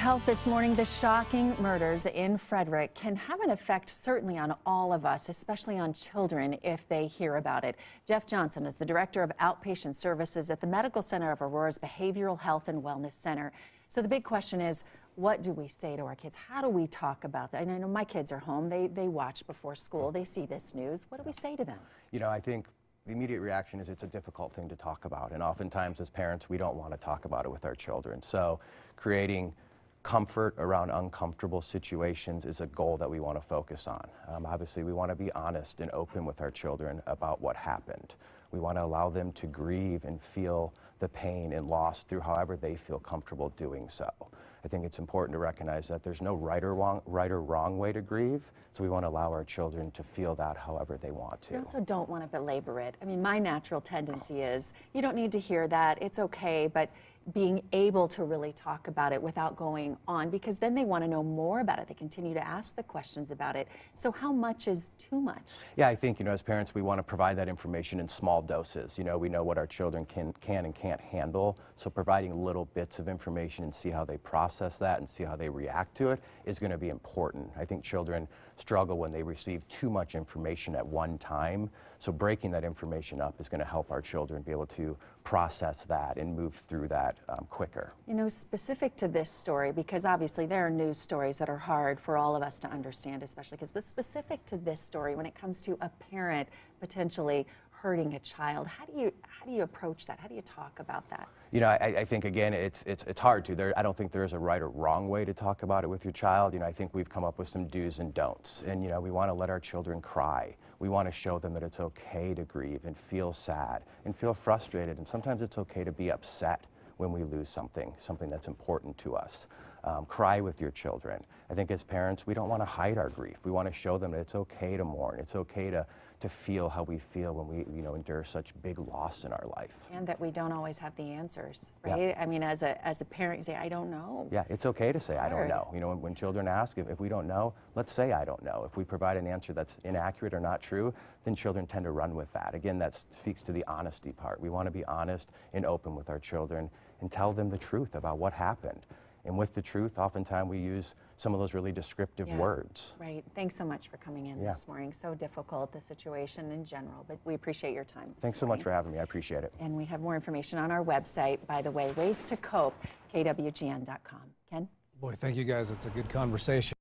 Health this morning. The shocking murders in Frederick can have an effect certainly on all of us, especially on children if they hear about it. Jeff Johnson is the director of outpatient services at the Medical Center of Aurora's Behavioral Health and Wellness Center. So the big question is, what do we say to our kids? How do we talk about that? And I know my kids are home. They watch before school. They see this news. What do we say to them? You know, I think the immediate reaction is it's a difficult thing to talk about. And oftentimes as parents, we don't want to talk about it with our children. So creating comfort around uncomfortable situations is a goal that we want to focus on. Obviously, we want to be honest and open with our children about what happened. We want to allow them to grieve and feel the pain and loss through however they feel comfortable doing so. I think it's important to recognize that there's no right or wrong way to grieve, so we want to allow our children to feel that however they want to. You also don't want to belabor it. I mean, my natural tendency is, you don't need to hear that, it's okay, but being able to really talk about it without going on, because then they want to know more about it. They continue to ask the questions about it. So how much is too much? Yeah, I think, as parents, we want to provide that information in small doses. We know what our children can and can't handle, so providing little bits of information and see how they process that and see how they react to it is going to be important. I think children struggle when they receive too much information at one time, so breaking that information up is going to help our children be able to process that and move through that quicker. Specific to this story, because obviously there are news stories that are hard for all of us to understand, especially because, but specific to this story, when it comes to a parent potentially hurting a child, how do you approach that? How do you talk about that? I think again it's hard to. I don't think there is a right or wrong way to talk about it with your child. I think we've come up with some do's and don'ts, and we want to let our children cry. We want to show them that it's okay to grieve and feel sad and feel frustrated, and sometimes it's okay to be upset when we lose something that's important to us. Cry with your children. I think as parents, we don't want to hide our grief. We want to show them that it's okay to mourn. It's okay to feel how we feel when we endure such big loss in our life. And that we don't always have the answers, right? Yeah. I mean, as a parent, you say, I don't know. Yeah, it's okay to say, I don't know. When children ask, if we don't know, let's say I don't know. If we provide an answer that's inaccurate or not true, then children tend to run with that. Again, that speaks to the honesty part. We want to be honest and open with our children and tell them the truth about what happened. And with the truth, oftentimes we use some of those really descriptive words. Right. Thanks so much for coming in this morning. So difficult, the situation in general, but we appreciate your time. Thanks so much for having me. I appreciate it. And we have more information on our website, by the way, Ways to Cope, kwgn.com. Ken? Boy, thank you guys. It's a good conversation.